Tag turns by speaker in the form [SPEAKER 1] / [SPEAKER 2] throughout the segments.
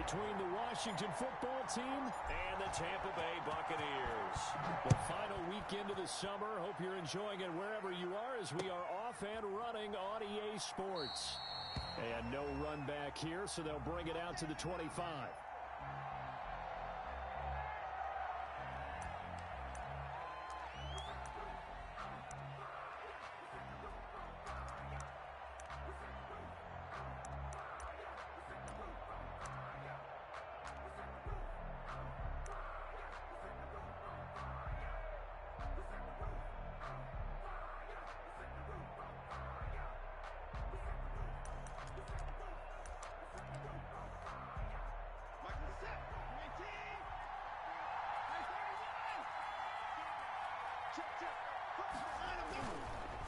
[SPEAKER 1] between the Washington football team and the Tampa Bay Buccaneers. The final weekend of the summer. Hope you're enjoying it wherever you are as we are off and running on EA Sports. And no run back here, so they'll bring it out to the 25.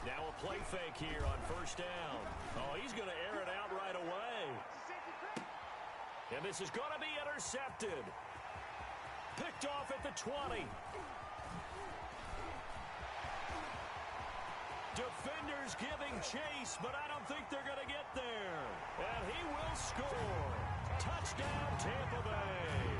[SPEAKER 1] Now a play fake here on first down. Oh, he's going to air it out right away. And this is going to be intercepted. Picked off at the 20. Defenders giving chase, but I don't think they're going to get there. And he will score. Touchdown, Tampa Bay.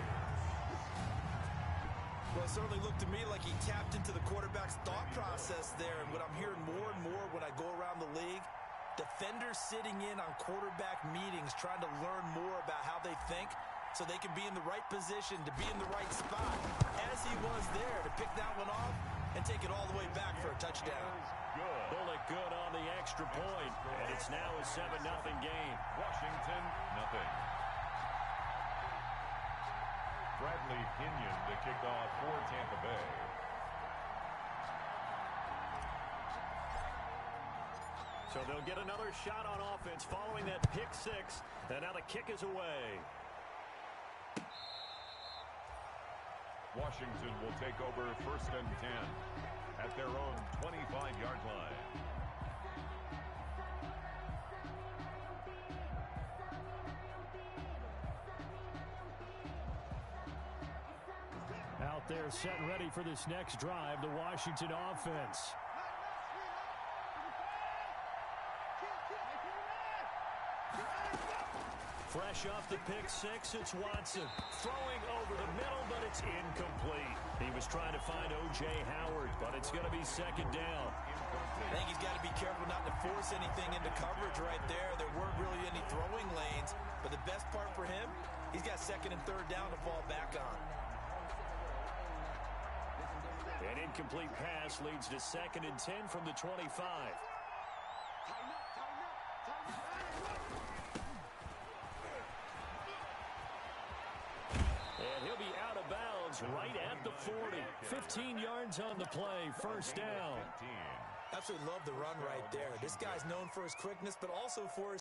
[SPEAKER 2] Well, it certainly looked to me like he tapped into the quarterback's thought process there. And what I'm hearing more and more when I go around the league, defenders sitting in on quarterback meetings trying to learn more about how they think so they can be in the right position to be in the right spot, as he was there to pick that one off and take it all the way back for a touchdown.
[SPEAKER 1] Bullet good on the extra point, and it's now a 7-0 game.
[SPEAKER 3] Washington, nothing. Bradley Pinion to kick off for Tampa Bay.
[SPEAKER 1] So they'll get another shot on offense following that pick six, and now the kick is away.
[SPEAKER 3] Washington will take over 1st and 10 at their own 25-yard line.
[SPEAKER 1] Out there set and ready for this next drive, the Washington offense. Fresh off the pick six, it's Watson. Throwing over the middle, but it's incomplete. He was trying to find O.J. Howard, but it's going to be 2nd down.
[SPEAKER 2] I think he's got to be careful not to force anything into coverage right there. There weren't really any throwing lanes, but the best part for him, he's got 2nd and 3rd down to fall back on.
[SPEAKER 1] An incomplete pass leads to 2nd and 10 from the 25. And he'll be out of bounds right at the 40. 15 yards on the play, 1st down.
[SPEAKER 2] Absolutely love the run right there. This guy's known for his quickness, but also for his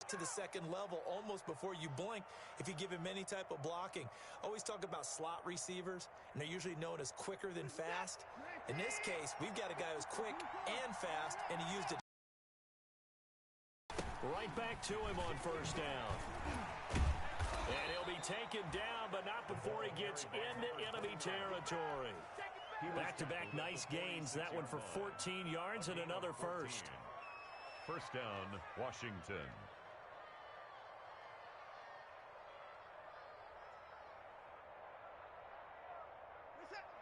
[SPEAKER 2] to the 2nd level almost before you blink if you give him any type of blocking. Always talk about slot receivers, and they're usually known as quicker than fast. In this case, we've got a guy who's quick and fast, and he used it.
[SPEAKER 1] Right back to him on 1st down. And he'll be taken down, but not before he gets into enemy territory. Back-to-back nice gains. That one for 14 yards and another first.
[SPEAKER 3] 1st down, Washington.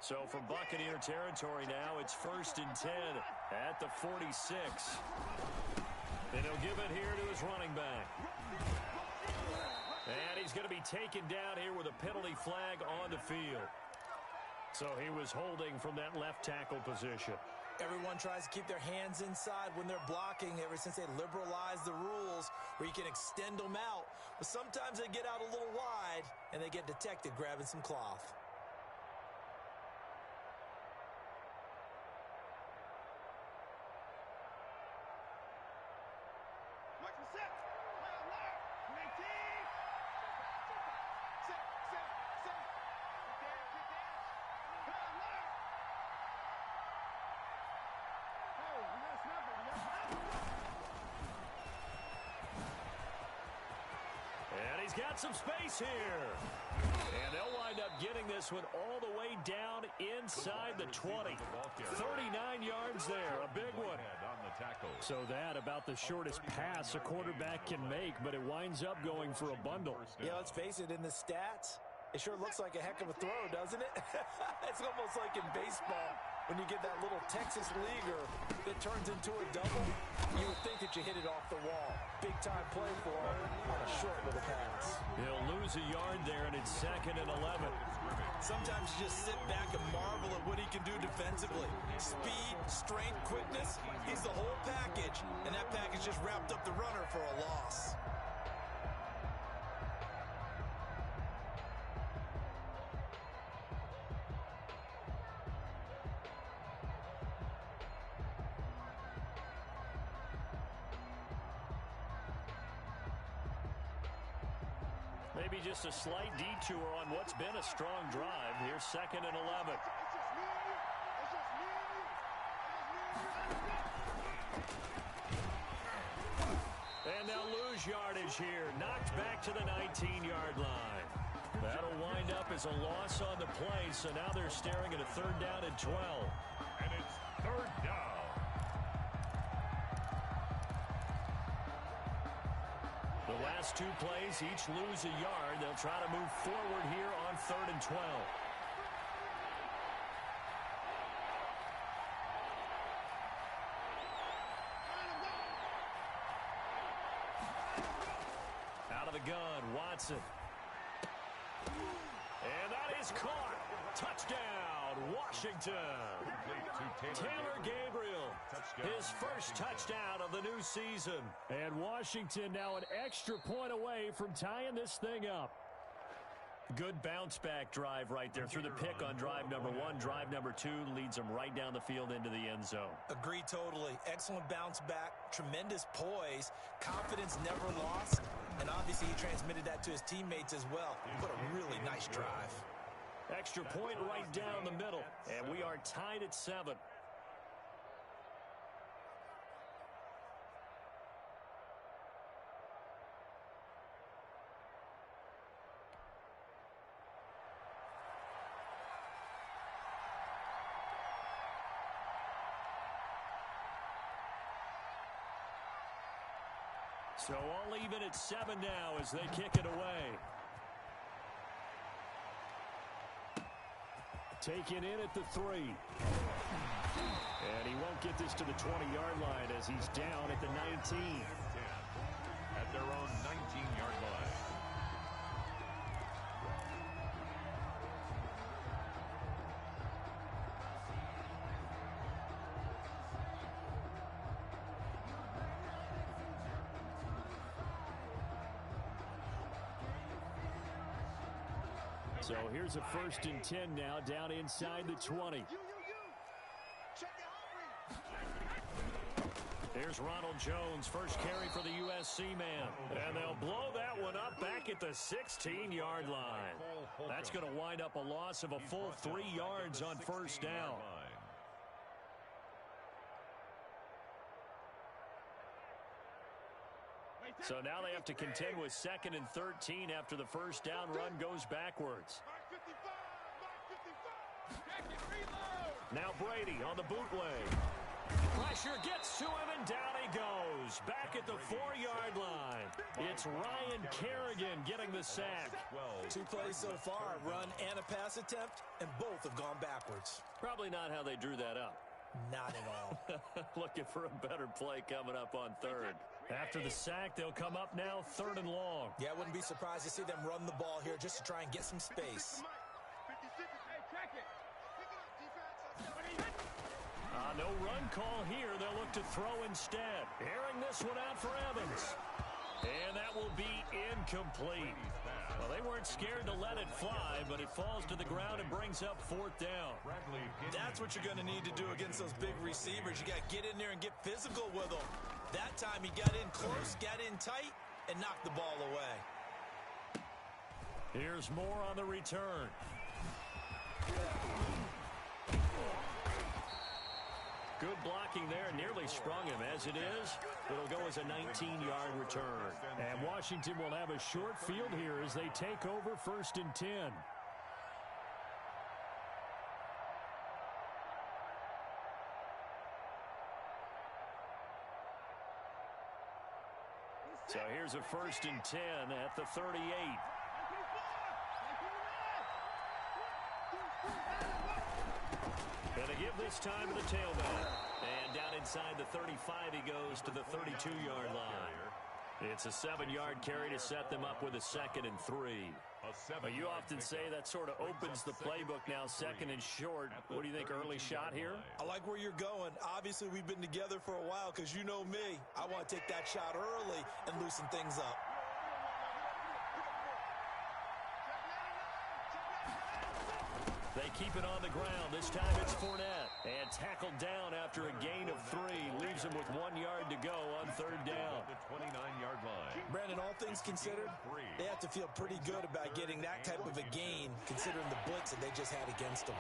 [SPEAKER 1] So from Buccaneer territory now, it's 1st and 10 at the 46. And he'll give it here to his running back. And he's going to be taken down here with a penalty flag on the field. So he was holding from that left tackle position.
[SPEAKER 2] Everyone tries to keep their hands inside when they're blocking ever since they liberalized the rules where you can extend them out. But sometimes they get out a little wide and they get detected grabbing some cloth.
[SPEAKER 1] He's got some space here. And they'll wind up getting this one all the way down inside the 20. 39 yards there, a big one.
[SPEAKER 3] On the tackle.
[SPEAKER 1] So that about the shortest pass a quarterback can make, but it winds up going for a bundle.
[SPEAKER 2] Yeah, let's face it, in the stats, it sure looks like a heck of a throw, doesn't it? It's almost like in baseball when you get that little Texas leaguer that turns into a double. You would think that you hit it off the wall. Big-time play for him on a short little pass.
[SPEAKER 1] He'll lose a yard there, and it's 2nd and 11.
[SPEAKER 2] Sometimes you just sit back and marvel at what he can do defensively. Speed, strength, quickness, he's the whole package. And that package just wrapped up the runner for a loss.
[SPEAKER 1] Maybe just a slight detour on what's been a strong drive. Here's 2nd and 11. And they'll lose yardage here. Knocked back to the 19-yard line. That'll wind up as a loss on the play, so now they're staring at a 3rd down and 12.
[SPEAKER 3] And it's 3rd down.
[SPEAKER 1] The last 2 plays each lose a yard. They'll try to move forward here on 3rd and 12. Out of the gun, Watson. And that is caught. Touchdown, Washington. Taylor Gabriel, his first touchdown of the new season. And Washington now an extra point away from tying this thing up. Good bounce-back drive right there through the pick on drive number 1. Drive number 2 leads them right down the field into the end zone.
[SPEAKER 2] Agree totally. Excellent bounce back, tremendous poise, confidence never lost, and obviously he transmitted that to his teammates as well. What a really nice drive.
[SPEAKER 1] Extra point right down the middle, and we are tied at 7. So all even at 7 now as they kick it away. Taken in at the 3. And he won't get this to the 20-yard line as he's down at the 19.
[SPEAKER 3] At their own 19-yard line.
[SPEAKER 1] So here's a 1st and 10 now down inside the 20. Here's Ronald Jones, first carry for the USC man. And they'll blow that one up back at the 16-yard line. That's going to wind up a loss of a full 3 yards on 1st down. So now they have to contend with 2nd and 13 after the 1st down run goes backwards. Now Brady on the bootleg. Pressure gets to him and down he goes. Back at the 4-yard line. It's Ryan Kerrigan getting the sack.
[SPEAKER 2] 2 plays so far, a run and a pass attempt, and both have gone backwards.
[SPEAKER 1] Probably not how they drew that up.
[SPEAKER 2] Not at all.
[SPEAKER 1] Looking for a better play coming up on 3rd. After the sack, they'll come up now 3rd and long.
[SPEAKER 2] Yeah, I wouldn't be surprised to see them run the ball here just to try and get some space.
[SPEAKER 1] No run call here. They'll look to throw instead. Airing this one out for Evans. And that will be incomplete. Well, they weren't scared to let it fly, but it falls to the ground and brings up 4th down.
[SPEAKER 2] That's what you're going to need to do against those big receivers. You got to get in there and get physical with them. That time he got in close, got in tight, and knocked the ball away.
[SPEAKER 1] Here's more on the return. Good blocking there, nearly sprung him. As it is, it'll go as a 19-yard return. And Washington will have a short field here as they take over 1st and 10. here's a 1st and 10 at the 38. And they give this time to the tailback. And down inside the 35 he goes to the 32-yard line. It's a 7-yard carry to set them up with a 2nd and 3. You often say that sort of opens the playbook now, 2nd and short. What do you think, early shot here?
[SPEAKER 2] I like where you're going. Obviously, we've been together for a while because you know me. I want to take that shot early and loosen things up.
[SPEAKER 1] They keep it on the ground. This time it's Fournette. And tackled down after a gain of 3. Leaves him with 1 yard to go on 3rd down.
[SPEAKER 3] The 29-yard line.
[SPEAKER 2] Brandon, all things considered, they have to feel pretty good about getting that type of a gain considering the blitz that they just had against them.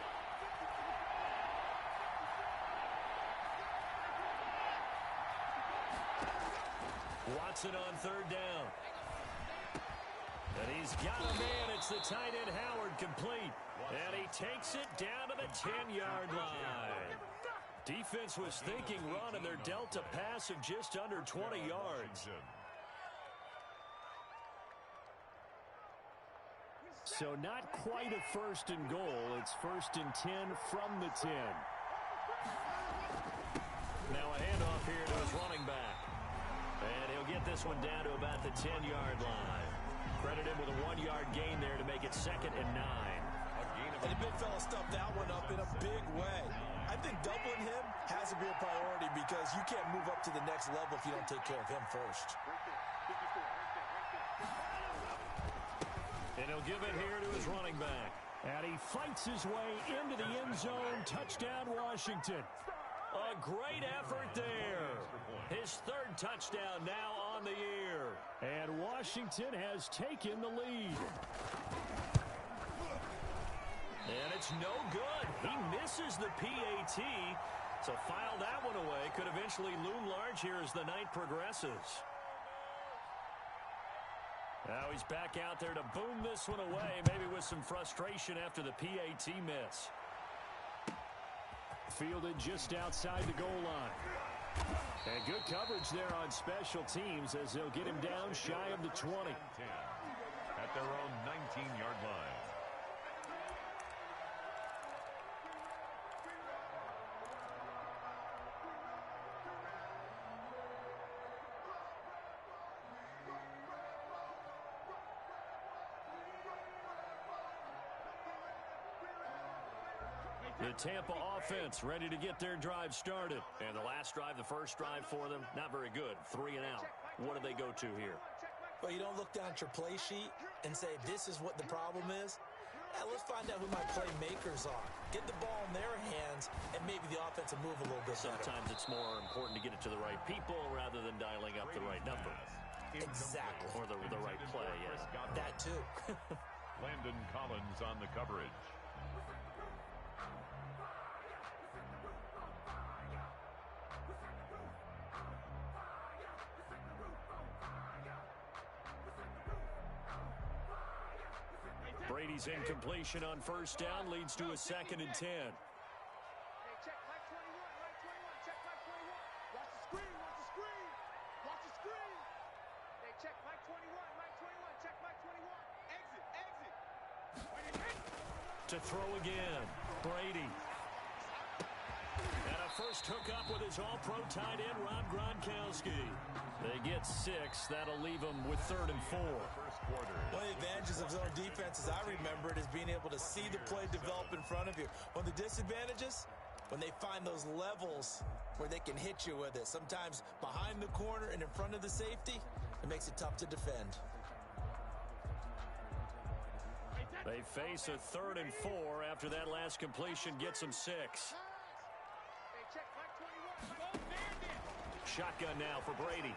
[SPEAKER 1] Watson on 3rd down. And he's got a man. It's the tight end Howard complete. And he takes it down to the 10-yard line. Defense was thinking run, and they're dealt a pass of just under 20 yards. So not quite a 1st and goal. It's 1st and 10 from the 10. Now a handoff here to his running back. And he'll get this one down to about the 10-yard line. Credit him with a 1-yard gain there to make it 2nd and 9.
[SPEAKER 2] And the big fella stuffed that one up in a big way. I think doubling him has to be a priority because you can't move up to the next level if you don't take care of him first.
[SPEAKER 1] And he'll give it here to his running back. And he fights his way into the end zone. Touchdown, Washington. A great effort there. His 3rd touchdown now on the year. And Washington has taken the lead. And it's no good. He misses the PAT. So file that one away. Could eventually loom large here as the night progresses. Now he's back out there to boom this one away, maybe with some frustration after the PAT miss. Fielded just outside the goal line. And good coverage there on special teams as they'll get him down shy of the 20.
[SPEAKER 3] At their own 19-yard line.
[SPEAKER 1] The Tampa offense ready to get their drive started. And the last drive, the first drive for them, not very good. 3 and out. What do they go to here?
[SPEAKER 2] Well, you don't look down at your play sheet and say, this is what the problem is. Let's find out who my playmakers are. Get the ball in their hands, and maybe the offense will move a little bit better.
[SPEAKER 1] Sometimes it's more important to get it to the right people rather than dialing up the right number.
[SPEAKER 2] Exactly.
[SPEAKER 1] Or the right play, yeah.
[SPEAKER 2] That too.
[SPEAKER 3] Landon Collins on the coverage.
[SPEAKER 1] Brady's incompletion on 1st down leads to a 2nd and 10.
[SPEAKER 4] Check Mike 21, Mike 21, check Mike 21. Watch the screen, watch the screen. Watch the screen. Hey, check Mike 21, Mike 21, check Mike 21. Exit, exit.
[SPEAKER 1] To throw again, Brady. And a first hookup with his all-pro tight end, Rob Gronkowski. They get 6. That'll leave them with 3rd and 4.
[SPEAKER 2] One of the advantages of zone defense, as I remember it, is being able to see the play develop in front of you. One of the disadvantages, when they find those levels where they can hit you with it. Sometimes behind the corner and in front of the safety, it makes it tough to defend.
[SPEAKER 1] They face a 3rd and 4 after that last completion gets them 6.
[SPEAKER 4] Hey, check Mike 21. Go Bandit.
[SPEAKER 1] Shotgun now for Brady.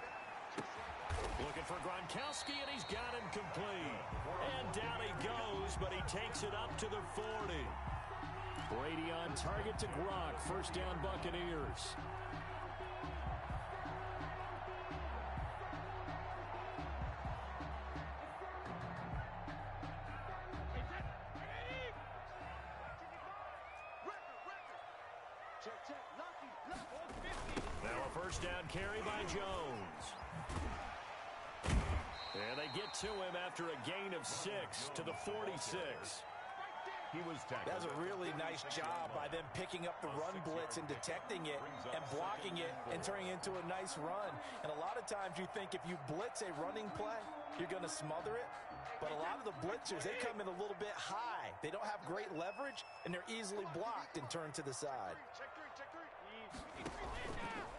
[SPEAKER 1] Looking for Gronkowski, and he's got him complete. And down he goes, but he takes it up to the 40. Brady on target to Gronk. 1st down, Buccaneers. Now a 1st down carry by Jones. And they get to him after a gain of 6 to the 46.
[SPEAKER 3] He was tackled.
[SPEAKER 2] That's a really nice job by them picking up the run blitz and detecting it and blocking it and turning it into a nice run. And a lot of times you think if you blitz a running play, you're going to smother it. But a lot of the blitzers, they come in a little bit high. They don't have great leverage, and they're easily blocked and turned to the side.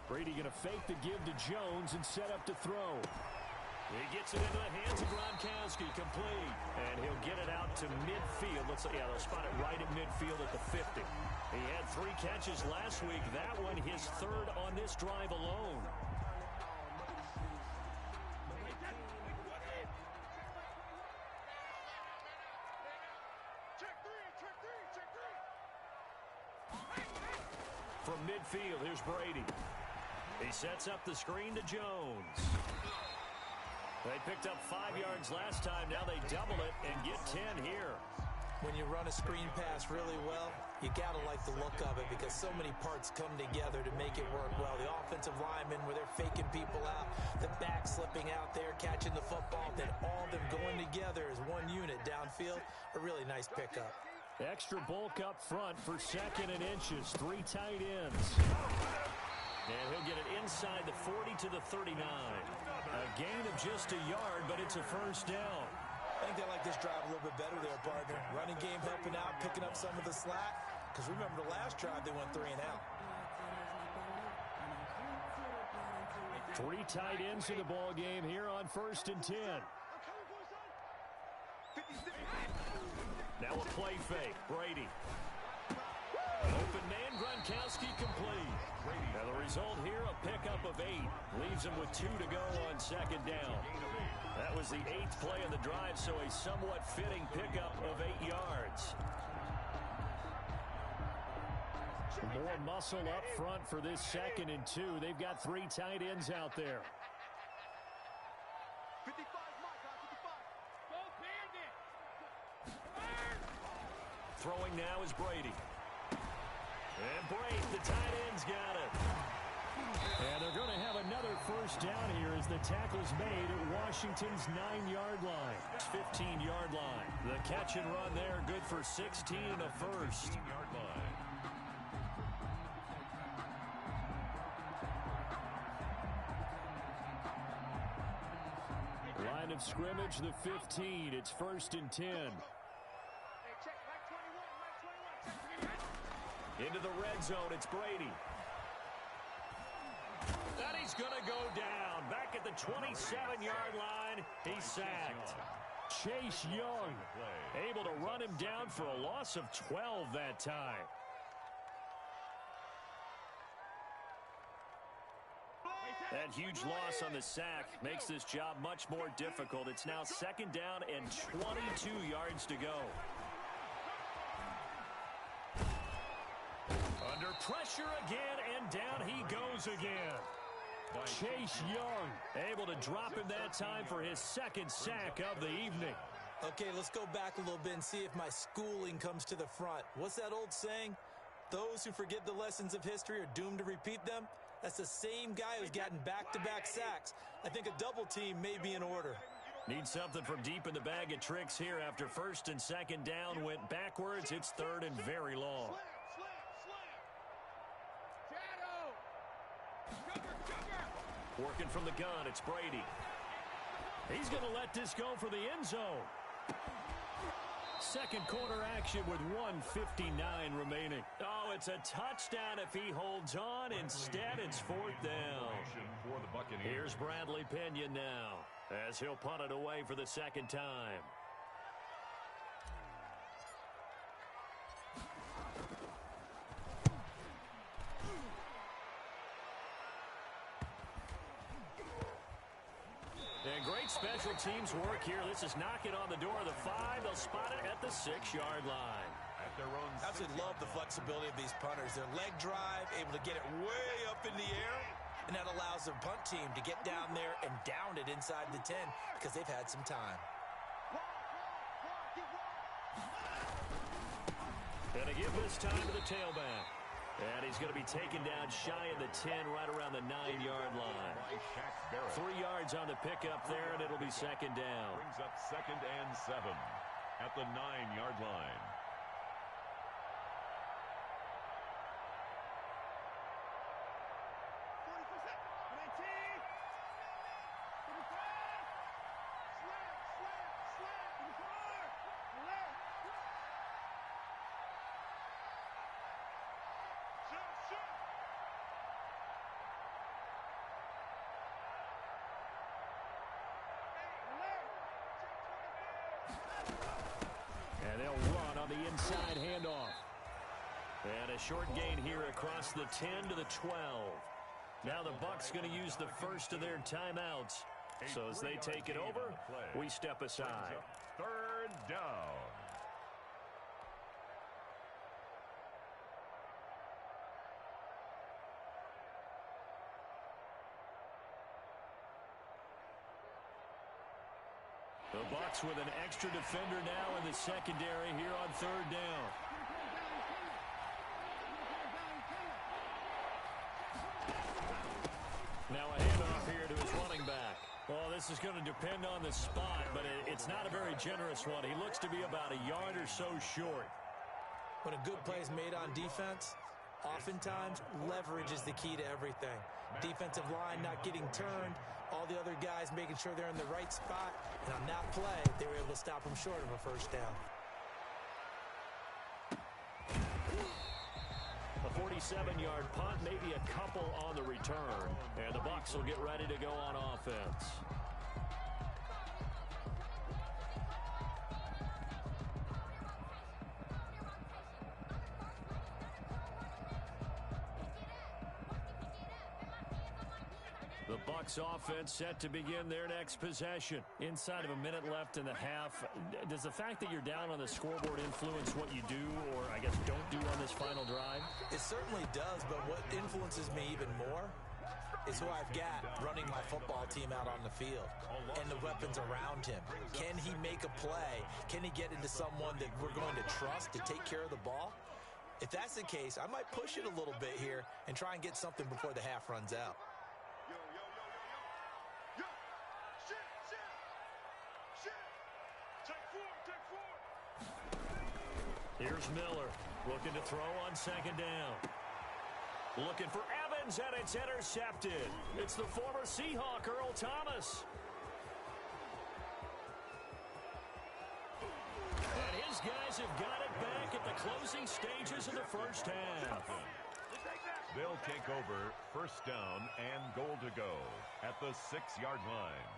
[SPEAKER 1] Brady going to fake the give to Jones and set up to throw. He gets it into the hands of Gronkowski, complete. And he'll get it out to midfield. Looks like, yeah, they'll spot it right at midfield at the 50. He had 3 catches last week. That one his 3rd on this drive alone. From midfield, here's Brady. He sets up the screen to Jones. They picked up 5 yards last time. Now they double it and get 10 here.
[SPEAKER 2] When you run a screen pass really well, you got to like the look of it because so many parts come together to make it work well. The offensive linemen, where they're faking people out, the back slipping out there, catching the football, then all of them going together as one unit downfield. A really nice pickup.
[SPEAKER 1] Extra bulk up front for 2nd and inches. 3 tight ends. And he'll get it inside the 40 to the 39. A gain of just a yard, but it's a first down.
[SPEAKER 2] I think they like this drive a little bit better there, partner. Running game helping out, picking up some of the slack. Because remember the last drive, they went 3 and out.
[SPEAKER 1] 3 tight ends in the ball game here on 1st and 10. Now a play fake. Brady. Open man, Gronkowski complete. Now the result here, a pickup of 8. Leaves him with 2 to go on 2nd down. That was the 8th play of the drive, so a somewhat fitting pickup of 8 yards. More muscle up front for this 2nd and 2. They've got 3 tight ends out there.
[SPEAKER 4] 55, Mike, 55. Go Bandit.
[SPEAKER 1] Throwing now is Brady. And Brady, the tight end's got it. And they're going to have another first down here as the tackle's made at Washington's 9-yard line. 15-yard line. The catch and run there, good for 16 and a first.
[SPEAKER 3] 15-yard line.
[SPEAKER 1] Line of scrimmage, the 15. It's 1st and 10. Into the red zone, it's Brady. And he's going to go down. Back at the 27-yard line, he's sacked. Chase Young able to run him down for a loss of 12 that time. That huge loss on the sack makes this job much more difficult. It's now 2nd down and 22 yards to go. Under pressure again, and down he goes again. Chase Young able to drop him that time for his 2nd sack of the evening.
[SPEAKER 2] Okay, let's go back a little bit and see if my schooling comes to the front. What's that old saying? Those who forget the lessons of history are doomed to repeat them. That's the same guy who's gotten back-to-back sacks. I think a double team may be in order.
[SPEAKER 1] Need something from deep in the bag of tricks here after 1st and 2nd down went backwards. It's 3rd and very long. Working from the gun, it's Brady. He's going to let this go for the end zone. 2nd quarter action with 1:59 remaining. Oh, it's a touchdown if he holds on. Instead, it's 4th down.
[SPEAKER 3] For the Buccaneers.
[SPEAKER 1] Here's Bradley Pinion now as he'll punt it away for the 2nd time. And great special teams work here. This is knocking on the door of the 5. They'll spot it at the 6-yard line.
[SPEAKER 3] At their own
[SPEAKER 2] Absolutely love the flexibility of these punters. Their leg drive, able to get it way up in the air, and that allows their punt team to get down there and down it inside the 10 because they've had some time.
[SPEAKER 1] And to give this time to the tailback. And he's going to be taken down shy of the 10, right around the 9-yard line. 3 yards on the pickup there, and it'll be second down.
[SPEAKER 3] Brings up 2nd and 7 at the 9-yard line.
[SPEAKER 1] And they'll run on the inside handoff. And a short gain here across the 10 to the 12. Now the Bucs going to use the first of their timeouts. So as they take it over, we step aside.
[SPEAKER 3] 3rd down.
[SPEAKER 1] The Bucs with an extra defender now in the secondary here on 3rd down. Now a handoff here to his running back. Well, this is going to depend on the spot, but it's not a very generous one. He looks to be about a yard or so short.
[SPEAKER 2] When a good play is made on defense, oftentimes leverage is the key to everything. Defensive line not getting turned, all the other guys making sure they're in the right spot, and on that play, they were able to stop them short of a first down.
[SPEAKER 1] A 47-yard punt, maybe a couple on the return, and the Bucs will get ready to go on offense. The Bucs offense set to begin their next possession. Inside of a minute left in the half. Does the fact that you're down on the scoreboard influence what you do, or I guess don't do on this final drive?
[SPEAKER 2] It certainly does, but what influences me even more is who I've got running my football team out on the field and the weapons around him. Can he make a play? Can he get into someone that we're going to trust to take care of the ball? If that's the case, I might push it a little bit here and try and get something before the half runs out.
[SPEAKER 1] Here's Miller looking to throw on 2nd down. Looking for Evans, and it's intercepted. It's the former Seahawk, Earl Thomas. And his guys have got it back at the closing stages of the first half.
[SPEAKER 3] They'll take over 1st down and goal to go at the 6-yard line.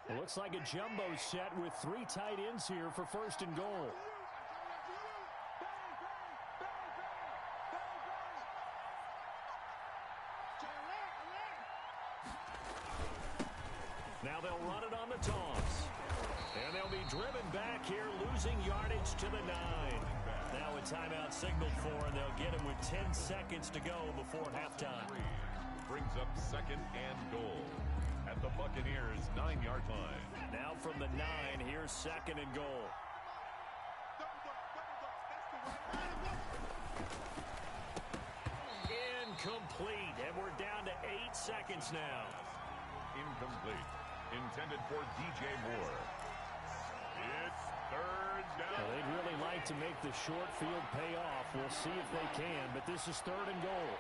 [SPEAKER 1] It looks like a jumbo set with 3 tight ends here for 1st and goal. Now they'll run it on the toss. And they'll be driven back here, losing yardage to the 9. Now a timeout signaled for, and they'll get him with 10 seconds to go before halftime.
[SPEAKER 3] Brings up 2nd and goal at the Buccaneers' 9-yard line.
[SPEAKER 1] Now from the 9, here's 2nd and goal. Incomplete, and we're down to 8 seconds now.
[SPEAKER 3] Incomplete. Intended for DJ Moore. It's 3rd down.
[SPEAKER 1] Well, they'd really like to make the short field pay off. We'll see if they can, but this is 3rd and goal.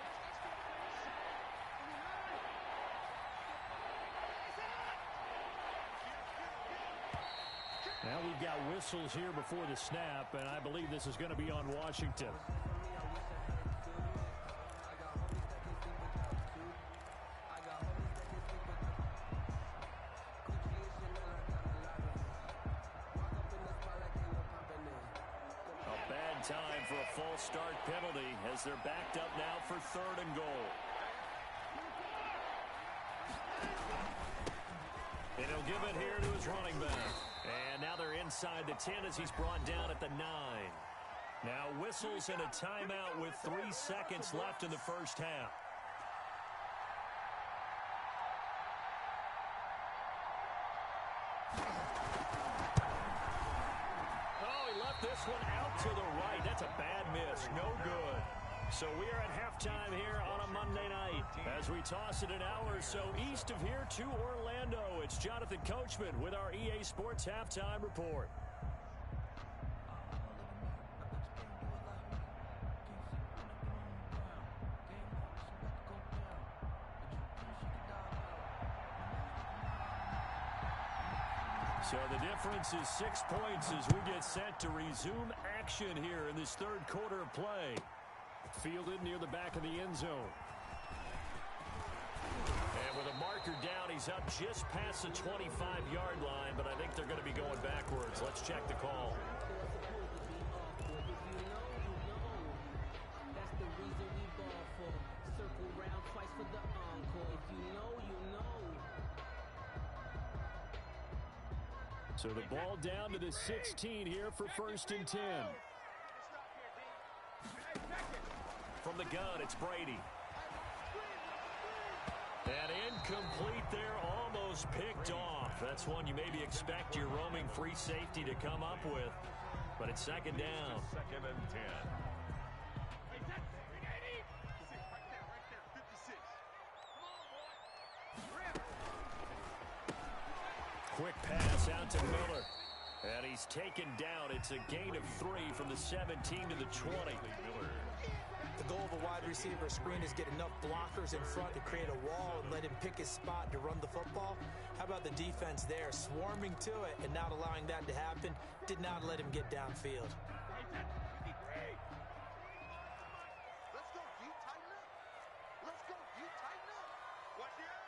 [SPEAKER 1] Now we've got whistles here before the snap, and I believe this is going to be on Washington. A bad time for a false start penalty as they're backed up now for 3rd and goal. And he'll give it here to his running back. And now they're inside the 10 as he's brought down at the 9. Now whistles and a timeout with 3 seconds left in the first half. Oh, he left this one out to the right. That's a bad miss. No good. So we are at halftime here on a Monday night. As we toss it an hour or so east of here to Orlando, it's Jonathan Coachman with our EA Sports Halftime Report. So the difference is 6 points as we get set to resume action here in this third quarter of play. Fielded near the back of the end zone. And with a marker down, he's up just past the 25-yard line, but I think they're going to be going backwards. Let's check the call. So the ball down to the 16 here for 1st and 10. From the gun, it's Brady. And incomplete there, almost picked off. That's one you maybe expect your roaming free safety to come up with. But it's 2nd down.
[SPEAKER 3] 2nd and 10.
[SPEAKER 1] Quick pass out to Miller. And he's taken down. It's a gain of 3 from the 17 to the 20.
[SPEAKER 3] Miller.
[SPEAKER 2] The goal of a wide receiver screen is get enough blockers in front to create a wall and let him pick his spot to run the football. How about the defense there, swarming to it and not allowing that to happen? Did not let him get downfield.
[SPEAKER 4] Let's go, you tighten up. Let's go, you tighten up. Watch here.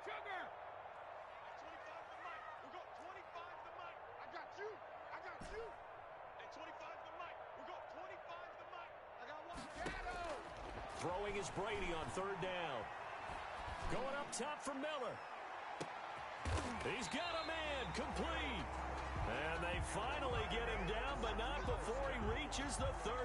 [SPEAKER 4] Sugar. 25 to Mike. We'll go 25 to Mike. I got you. And 25 to Mike. We'll go 25 to Mike. I got one. Shadow.
[SPEAKER 1] Throwing is Brady on 3rd down. Going up top for Miller. He's got a man, complete. And they finally get him down, but not before he reaches the 34.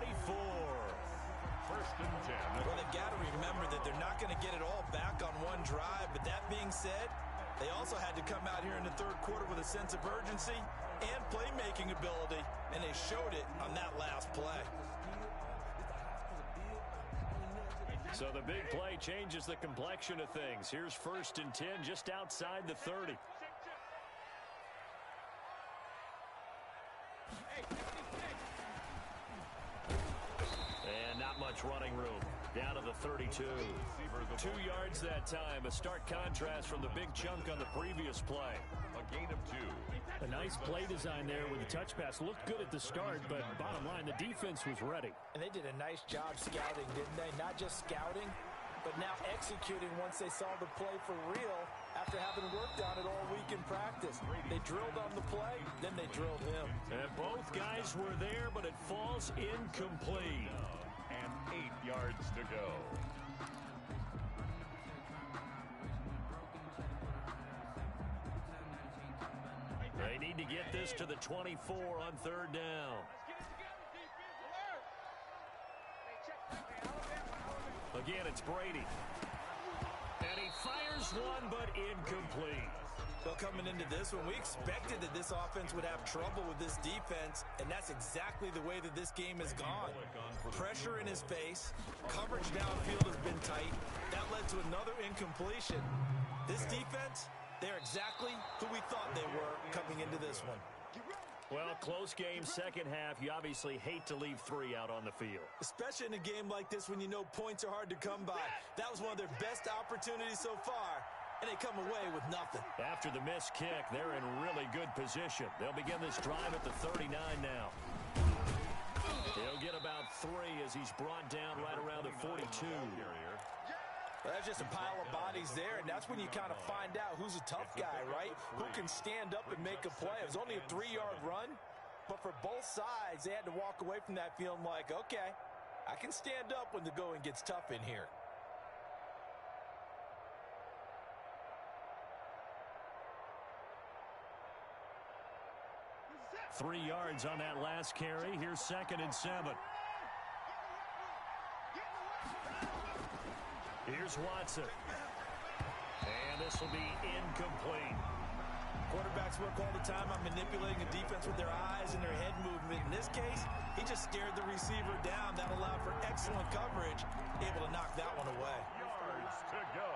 [SPEAKER 3] 1st and 10.
[SPEAKER 2] Well, they've got to remember that they're not going to get it all back on one drive. But that being said, they also had to come out here in the 3rd quarter with a sense of urgency and playmaking ability, and they showed it on that last play.
[SPEAKER 1] So the big play changes the complexion of things. Here's 1st and 10 just outside the 30. And not much running room. Down to the 32. 2 yards that time. A stark contrast from the big chunk on the previous play.
[SPEAKER 3] A gain of 2.
[SPEAKER 1] A nice play design there with the touch pass. Looked good at the start, but bottom line, the defense was ready.
[SPEAKER 2] And they did a nice job scouting, didn't they? Not just scouting, but now executing once they saw the play for real after having worked on it all week in practice. They drilled on the play, then they drilled him.
[SPEAKER 1] And both guys were there, but it falls incomplete.
[SPEAKER 3] And 8 yards to go.
[SPEAKER 1] They need to get this to the 24 on 3rd down. Again, it's Brady. And he fires one, but incomplete.
[SPEAKER 2] Well, coming into this one, we expected that this offense would have trouble with this defense, and that's exactly the way that this game has gone. Pressure in his face, coverage downfield has been tight. That led to another incompletion. This defense, they're exactly who we thought they were coming into this one.
[SPEAKER 1] Well, close game, 2nd half. You obviously hate to leave 3 out on the field.
[SPEAKER 2] Especially in a game like this when you know points are hard to come by. That was one of their best opportunities so far, and they come away with nothing.
[SPEAKER 1] After the missed kick, they're in really good position. They'll begin this drive at the 39 now. He'll get about 3 as he's brought down right around the 42.
[SPEAKER 2] Well, that's just a pile of bodies there, and that's when you kind of find out who's a tough guy, right? Who can stand up and make a play. It was only a 3-yard run, but for both sides, they had to walk away from that feeling like, okay, I can stand up when the going gets tough in here.
[SPEAKER 4] Who's that?
[SPEAKER 1] 3 yards on that last carry. Here's 2nd and 7. Here's Watson. And this will be incomplete.
[SPEAKER 2] Quarterbacks work all the time on manipulating the defense with their eyes and their head movement. In this case, he just scared the receiver down. That allowed for excellent coverage, able to knock that one away.
[SPEAKER 3] Yards to go.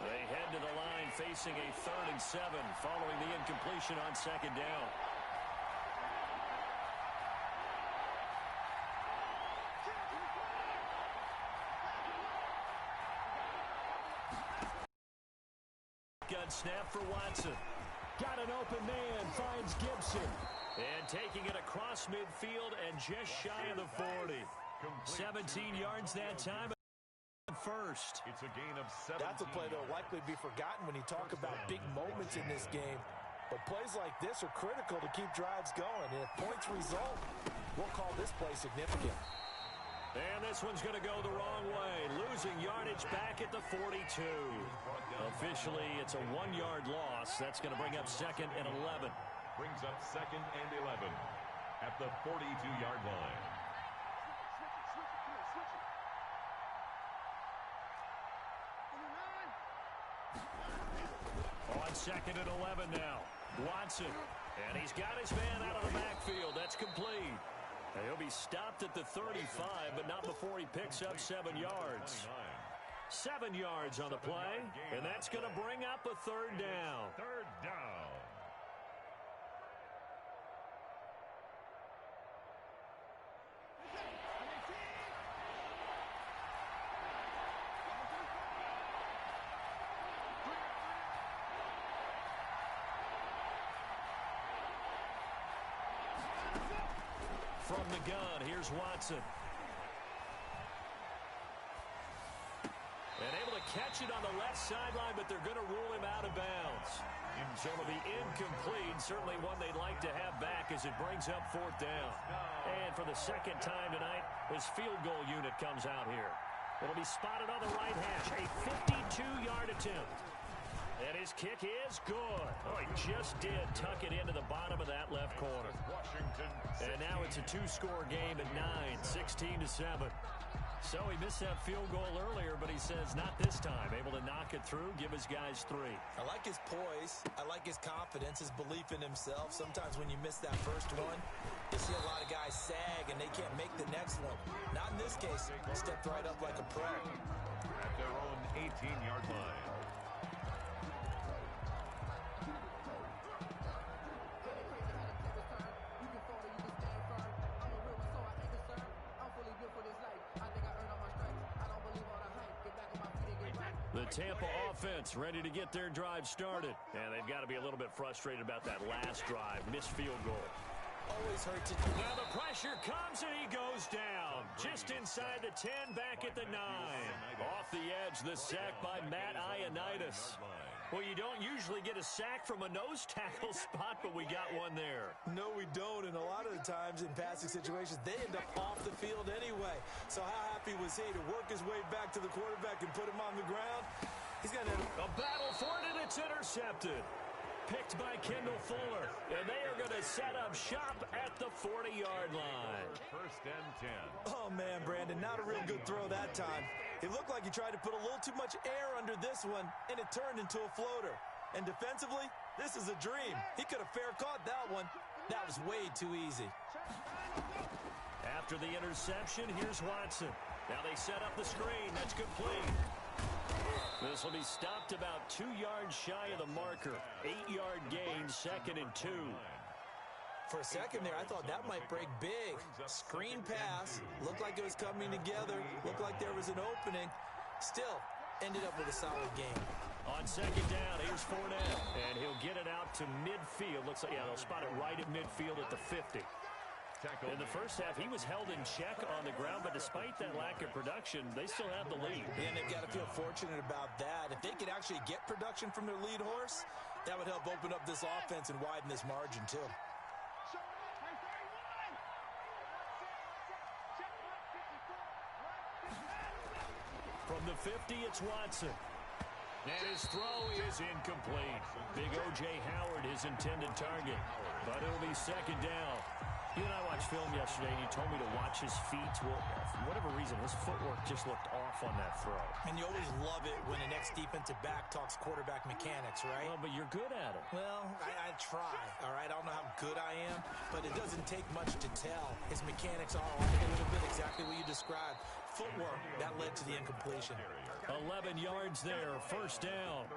[SPEAKER 1] They head to the line facing a 3rd and 7 following the incompletion on 2nd down. Gun snap for Watson. Got an open man, finds Gibson. And taking it across midfield and just shy of the 40. 17 yards that time. First.
[SPEAKER 3] It's a gain of 17.
[SPEAKER 2] That's a play that will likely be forgotten when you talk about big moments in this game. But plays like this are critical to keep drives going. And if points result, we'll call this play significant.
[SPEAKER 1] And this one's going to go the wrong way. Losing yardage back at the 42. Officially, it's a 1-yard loss. That's going to bring up 2nd and 11.
[SPEAKER 3] Brings up 2nd and 11 at the 42-yard line.
[SPEAKER 1] On 2nd and 11 now. Watson. And he's got his man out of the backfield. That's complete. And he'll be stopped at the 35, but not before he picks up 7 yards. 7 yards on the play, and that's going to bring up a 3rd down.
[SPEAKER 3] 3rd down.
[SPEAKER 1] From the gun, here's Watson. And able to catch it on the left sideline, but they're going to rule him out of bounds. So it'll be incomplete. Certainly one they'd like to have back as it brings up 4th down. And for the 2nd time tonight, his field goal unit comes out here. It'll be spotted on the right hash. A 52-yard attempt. And his kick is good. Oh, he just did tuck it into the bottom of that left corner. And now it's a 2-score game at 9, 16-7. So he missed that field goal earlier, but he says not this time. Able to knock it through, give his guys 3.
[SPEAKER 2] I like his poise. I like his confidence, his belief in himself. Sometimes when you miss that first one, you see a lot of guys sag and they can't make the next one. Not in this case. He stepped right up like a pro.
[SPEAKER 3] At their own 18-yard line.
[SPEAKER 1] The Tampa offense ready to get their drive started. And they've got to be a little bit frustrated about that last drive. Missed field goal.
[SPEAKER 2] Always hurt to...
[SPEAKER 1] Now the pressure comes and he goes down. Just inside the 10, back at the 9. Off the edge, the sack by Matt Ioannidis. Well, you don't usually get a sack from a nose tackle spot, but we got one there.
[SPEAKER 2] No, we don't. And a lot of the times in passing situations, they end up off the field anyway. So how happy was he to work his way back to the quarterback and put him on the ground? He's got
[SPEAKER 1] a battle for it, and it's intercepted. Picked by Kendall Fuller. And they are going to set up shop at the 40-yard line.
[SPEAKER 3] 1st and 10.
[SPEAKER 2] Oh, man, Brandon, not a real good throw that time. It looked like he tried to put a little too much air under this one, and it turned into a floater. And defensively, this is a dream. He could have fair caught that one. That was way too easy.
[SPEAKER 1] After the interception, here's Watson. Now they set up the screen. That's complete. This will be stopped about 2 yards shy of the marker. 8-yard gain, 2nd and 2.
[SPEAKER 2] For a second there, I thought that might break big. Screen pass. Looked like it was coming together. Looked like there was an opening. Still, ended up with a solid game.
[SPEAKER 1] On 2nd down, here's Fournette. And he'll get it out to midfield. Looks like, yeah, they'll spot it right at midfield at the 50. In the first half, he was held in check on the ground, but despite that lack of production, they still have the lead.
[SPEAKER 2] And they've got to feel fortunate about that. If they could actually get production from their lead horse, that would help open up this offense and widen this margin, too.
[SPEAKER 1] From the 50, it's Watson. And his throw is incomplete. Big O.J. Howard, his intended target. But it'll be second down. You and I watched film yesterday, and you told me to watch his feet. Well, for whatever reason, his footwork just looked off on that throw.
[SPEAKER 2] And you always love it when the next defensive back talks quarterback mechanics, right?
[SPEAKER 1] Well, but you're good at it.
[SPEAKER 2] Well, I try, all right? I don't know how good I am, but it doesn't take much to tell. His mechanics are a little bit exactly what you described. Footwork, that led to the incompletion.
[SPEAKER 1] 11 yards there, first down.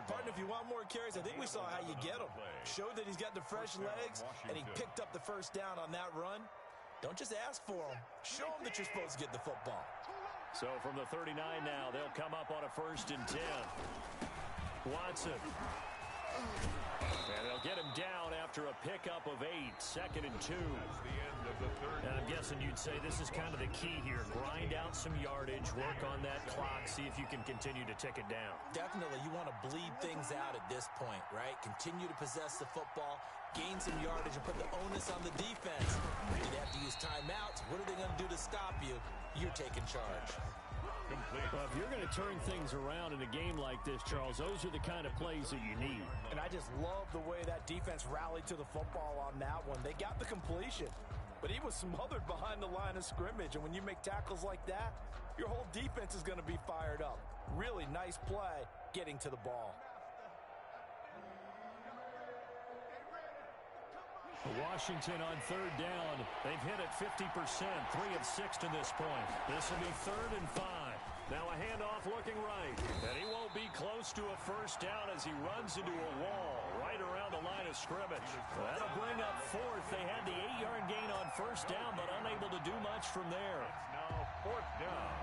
[SPEAKER 2] Partner, if you want more carries, I think we saw how you get them. Showed that he's got the fresh legs, and he picked up the first down on that run. Don't just ask for them. Show them that you're supposed to get the football.
[SPEAKER 1] So from the 39 now, they'll come up on a 1st and 10. Watson. And they'll get him down after a pickup of 8, 2nd and 2. And I'm guessing you'd say this is kind of the key here. Grind out some yardage, work on that clock, see if you can continue to tick it down.
[SPEAKER 2] Definitely, you want to bleed things out at this point, right? Continue to possess the football, gain some yardage, and put the onus on the defense. Do they have to use timeouts? What are they going to do to stop you? You're taking charge.
[SPEAKER 1] Well, if you're going to turn things around in a game like this, Charles, those are the kind of plays that you need.
[SPEAKER 2] And I just love the way that defense rallied to the football on that one. They got the completion, but he was smothered behind the line of scrimmage. And when you make tackles like that, your whole defense is going to be fired up. Really nice play getting to the ball.
[SPEAKER 1] Washington on 3rd down. They've hit it 50%, 3 of 6 to this point. This will be 3rd and 5. Now a handoff looking right. And he won't be close to a first down as he runs into a wall right around the line of scrimmage. That'll bring up 4th. They had the 8-yard gain on first down, but unable to do much from there.
[SPEAKER 3] It's now 4th down.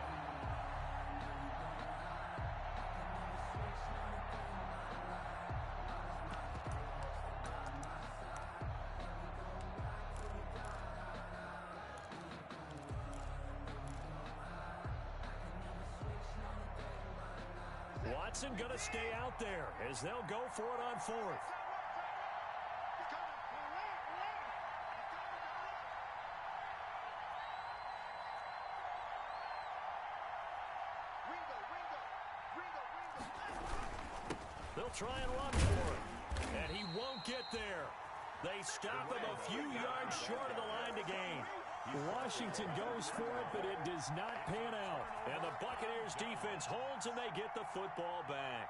[SPEAKER 1] Watson going to stay out there as they'll go for it on 4th. They'll try and run for it, and he won't get there. They stop him a few yards short of the line to gain. Washington goes for it, but it does not pan out. And the Buccaneers defense holds, and they get the football back.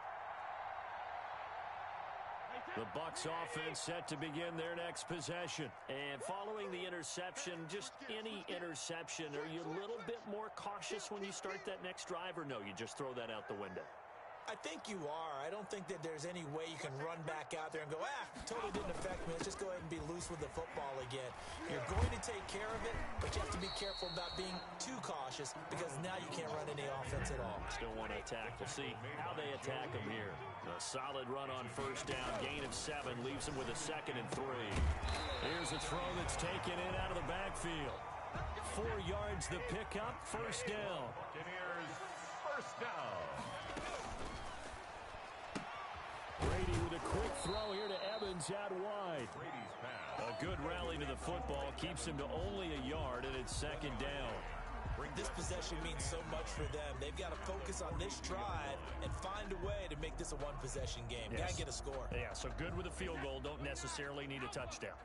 [SPEAKER 1] The Bucs offense set to begin their next possession. And following the interception, just any interception, are you a little bit more cautious when you start that next drive, or no, you just throw that out the window?
[SPEAKER 2] I think you are. I don't think that there's any way you can run back out there and go, totally didn't affect me. Let's just go ahead and be loose with the football again. You're going to take care of it, but you have to be careful about being too cautious because now you can't run any offense at all.
[SPEAKER 1] Still want to attack. We'll see how they attack them here. A solid run on first down. Gain of 7 leaves them with a 2nd and 3. Here's a throw that's taken in out of the backfield. 4 yards the pickup, first down.
[SPEAKER 3] Buccaneers, first down.
[SPEAKER 1] Brady with a quick throw here to Evans out wide.
[SPEAKER 3] Brady's pass.
[SPEAKER 1] A good rally to the football keeps him to only a yard, and it's 2nd down.
[SPEAKER 2] This possession means so much for them. They've got to focus on this drive and find a way to make this a one-possession game.
[SPEAKER 1] Yes.
[SPEAKER 2] Got to get a score.
[SPEAKER 1] Yeah, so good with a field goal. Don't necessarily need a touchdown.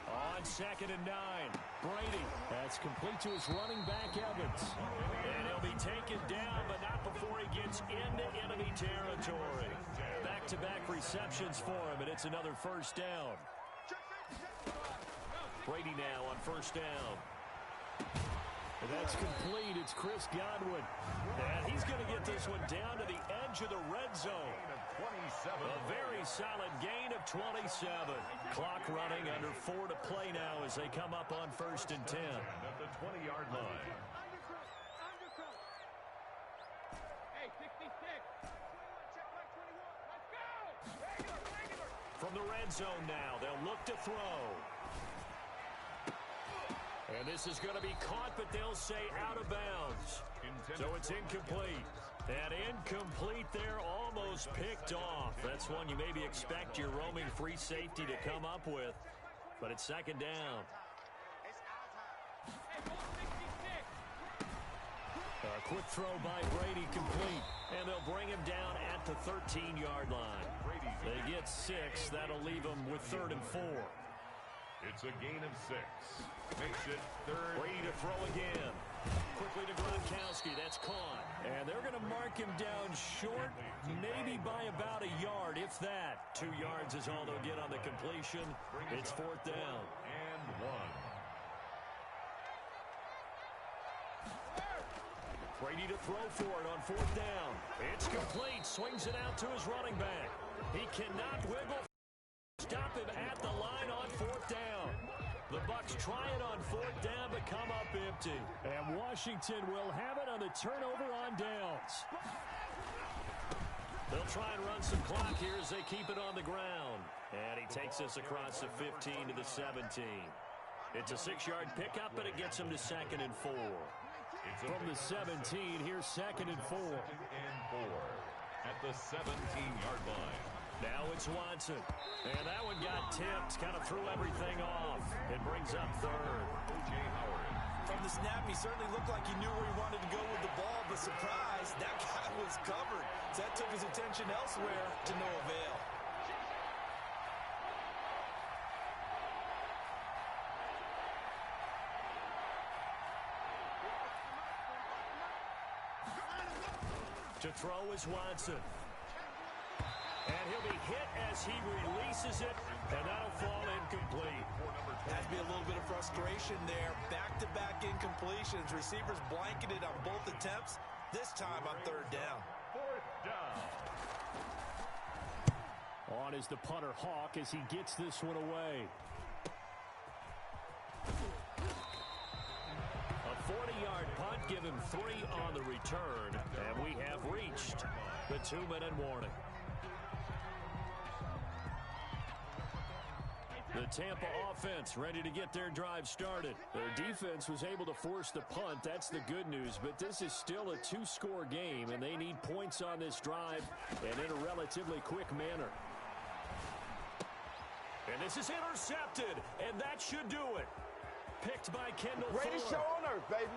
[SPEAKER 1] On 2nd and 9, Brady. That's complete to his running back, Evans. And he'll be taken down, but not before he gets into enemy territory. Back-to-back receptions for him, and it's another first down. Brady now on first down. And that's complete. It's Chris Godwin. And he's going to get this one down to the edge of the red zone. A very solid gain of 27. Clock running, under 4 to play now as they come up on 1st and 10.
[SPEAKER 3] At the 20-yard line.
[SPEAKER 4] Hey, 66. Check like 21. Let's go. Regular.
[SPEAKER 1] From the red zone now, they'll look to throw. And this is going to be caught, but they'll say out of bounds. So it's incomplete. And incomplete there, almost picked off. That's one you maybe expect your roaming free safety to come up with. But it's second down. A quick throw by Brady complete. And they'll bring him down at the 13-yard line. They get 6. That'll leave them with 3rd and 4.
[SPEAKER 3] It's a gain of 6. Makes it 3rd.
[SPEAKER 1] Brady to throw again. Quickly to Gronkowski. That's caught. And they're going to mark him down short, maybe by about a yard, if that. 2 yards is all they'll get on the completion. It's 4th down.
[SPEAKER 3] And 1.
[SPEAKER 1] Brady to throw for it on 4th down. It's complete. Swings it out to his running back. He cannot wiggle. Stop him at the line on 4th down. The Bucs try it on 4th down, but come up empty. And Washington will have it on the turnover on downs. They'll try and run some clock here as they keep it on the ground. And he takes us across the 15 to the 17. It's a 6-yard pickup, but it gets him to 2nd and 4. From the 17, here's 2nd and 4.
[SPEAKER 3] 2nd and 4 at the 17-yard line.
[SPEAKER 1] Now it's Watson. And that one got tipped, kind of threw everything off. It brings up 3rd.
[SPEAKER 3] O.J. Howard.
[SPEAKER 2] From the snap, he certainly looked like he knew where he wanted to go with the ball, but surprise, that guy was covered. So that took his attention elsewhere to no avail.
[SPEAKER 1] To throw is Watson. And he'll be hit as he releases it, and that'll fall incomplete.
[SPEAKER 2] Has to be a little bit of frustration there. Back-to-back incompletions. Receivers blanketed on both attempts, this time on 3rd down.
[SPEAKER 3] 4th down.
[SPEAKER 1] On is the punter Hawk as he gets this one away. A 40-yard punt, give him 3 on the return, and we have reached the 2-minute warning. The Tampa offense ready to get their drive started. Their defense was able to force the punt. That's the good news. But this is still a 2-score game, and they need points on this drive and in a relatively quick manner. And this is intercepted, and that should do it. Picked by Kendall Fuller.
[SPEAKER 5] Greatest show on earth, baby.